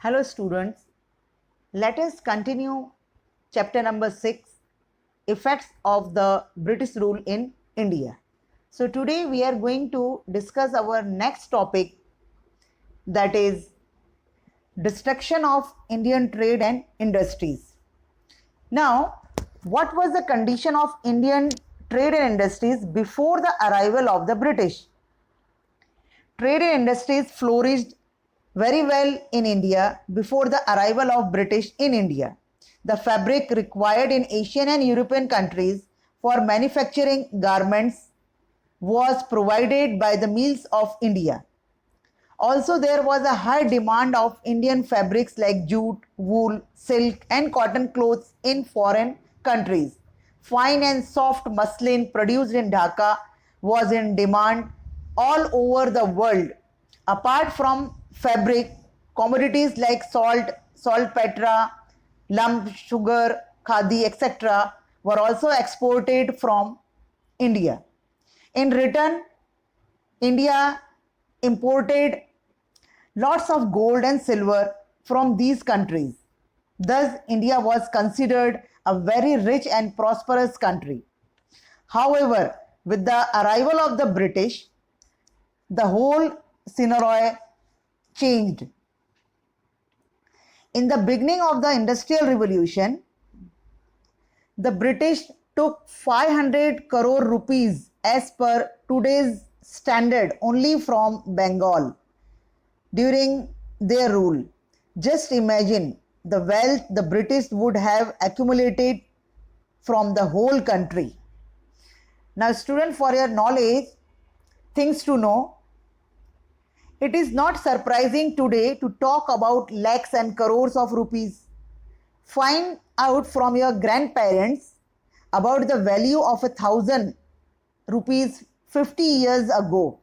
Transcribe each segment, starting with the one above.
Hello students, let us continue chapter number 6, Effects of the British Rule in India. So today we are going to discuss our next topic, that is destruction of Indian trade and industries. Now, what was the condition of Indian trade and industries before the arrival of the British? Trade and industries flourished very well in India before the arrival of British in India. The fabric required in Asian and European countries for manufacturing garments was provided by the mills of India. Also, there was a high demand of Indian fabrics like jute, wool, silk, and cotton clothes in foreign countries. Fine and soft muslin produced in Dhaka was in demand all over the world. Apart from fabric, commodities like salt, saltpeter, lump sugar, khadi, etc., were also exported from India. In return, India imported lots of gold and silver from these countries. Thus, India was considered a very rich and prosperous country. However, with the arrival of the British, the whole scenario changed. In the beginning of the Industrial Revolution, the British took 500 crore rupees as per today's standard only from Bengal during their rule. Just imagine the wealth the British would have accumulated from the whole country. Now, student, for your knowledge, things to know, it is not surprising today to talk about lakhs and crores of rupees. Find out from your grandparents about the value of 1,000 rupees 50 years ago.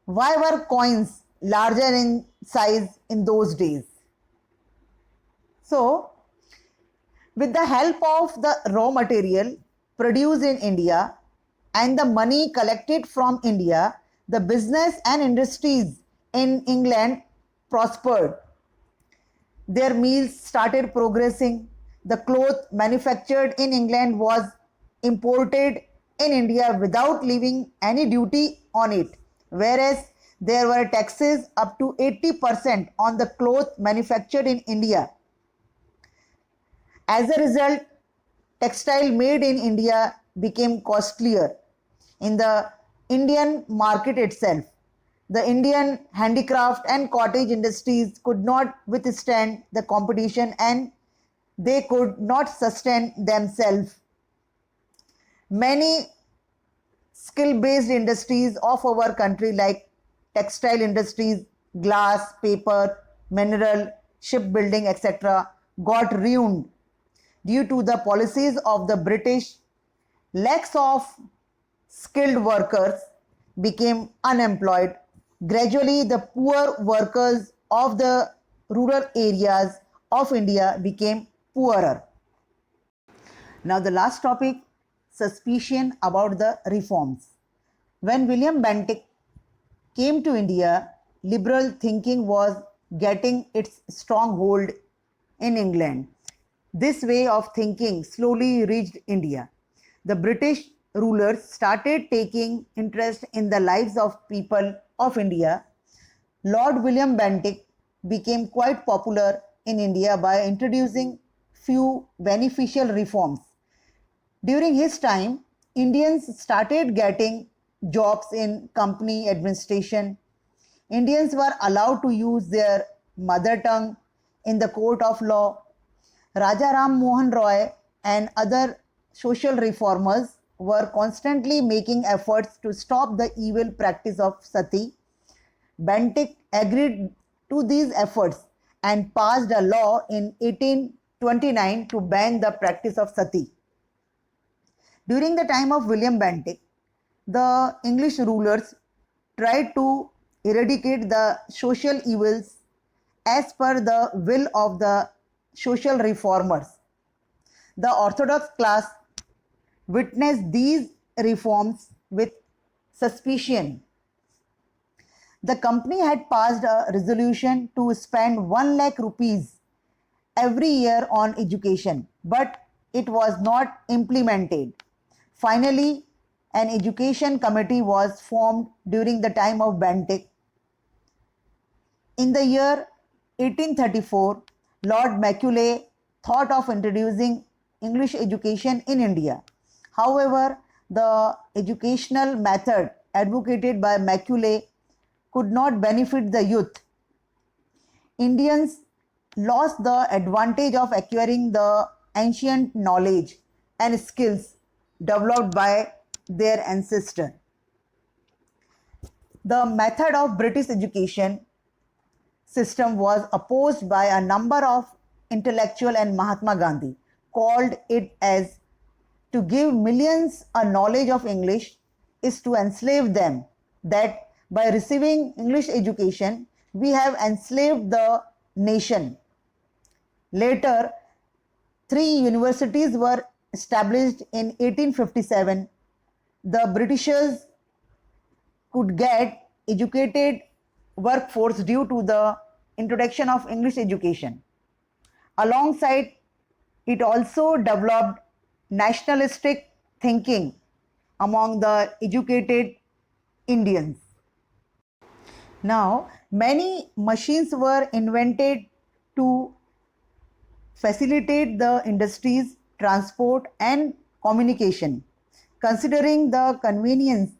Why were coins larger in size in those days? So, with the help of the raw material produced in India and the money collected from India, the business and industries in England prospered. Their mills started progressing. The cloth manufactured in England was imported in India without leaving any duty on it, whereas there were taxes up to 80% on the cloth manufactured in India. As a result, textile made in India became costlier in the Indian market itself. The Indian handicraft and cottage industries could not withstand the competition and they could not sustain themselves. Many skill-based industries of our country like textile industries, glass, paper, mineral, shipbuilding, etc. got ruined due to the policies of the British. Lakhs of skilled workers became unemployed. Gradually, the poor workers of the rural areas of India became poorer. Now, the last topic, suspicion about the reforms. When William Bentinck came to India, liberal thinking was getting its stronghold in England. This way of thinking slowly reached India. The British rulers started taking interest in the lives of people of India. Lord William Bentinck became quite popular in India by introducing few beneficial reforms. During his time, Indians started getting jobs in company administration. Indians were allowed to use their mother tongue in the court of law. Raja Ram Mohan Roy and other social reformers were constantly making efforts to stop the evil practice of sati. Bentinck agreed to these efforts and passed a law in 1829 to ban the practice of sati. During the time of William Bentinck, the English rulers tried to eradicate the social evils as per the will of the social reformers. The orthodox class witnessed these reforms with suspicion. The company had passed a resolution to spend 1 lakh rupees every year on education, but it was not implemented. Finally, an education committee was formed during the time of Bentinck. In the year 1834, Lord Macaulay thought of introducing English education in India. However, the educational method advocated by Macaulay could not benefit the youth. Indians lost the advantage of acquiring the ancient knowledge and skills developed by their ancestors. The method of British education system was opposed by a number of intellectuals, and Mahatma Gandhi called it as to give millions a knowledge of English is to enslave them, that by receiving English education we have enslaved the nation. Later, 3 universities were established in 1857. The Britishers could get educated workforce due to the introduction of English education. Alongside, it also developed nationalistic thinking among the educated Indians. Now, many machines were invented to facilitate the industries, transport, and communication. Considering the convenience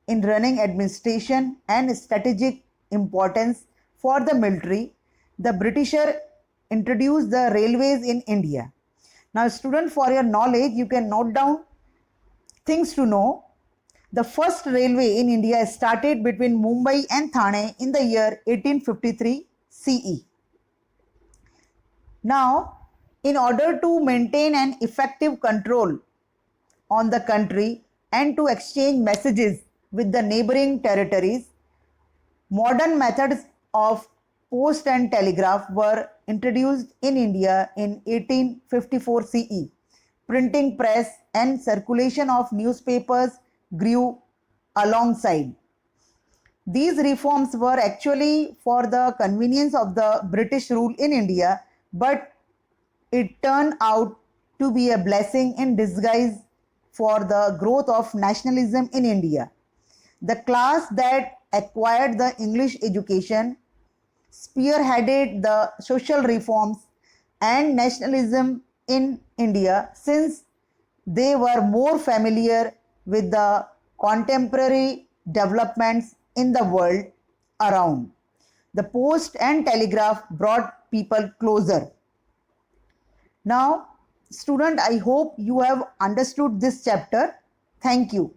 in running administration and strategic importance for the military, the Britisher introduced the railways in India. Now, student, for your knowledge, you can note down things to know. The first railway in India started between Mumbai and Thane in the year 1853 CE. Now, in order to maintain an effective control on the country and to exchange messages with the neighboring territories, modern methods of post and telegraph were introduced in India in 1854 CE. Printing press and circulation of newspapers grew alongside. These reforms were actually for the convenience of the British rule in India, but it turned out to be a blessing in disguise for the growth of nationalism in India. The class that acquired the English education spearheaded the social reforms and nationalism in India, since they were more familiar with the contemporary developments in the world around. The post and telegraph brought people closer. Now, student, I hope you have understood this chapter. Thank you.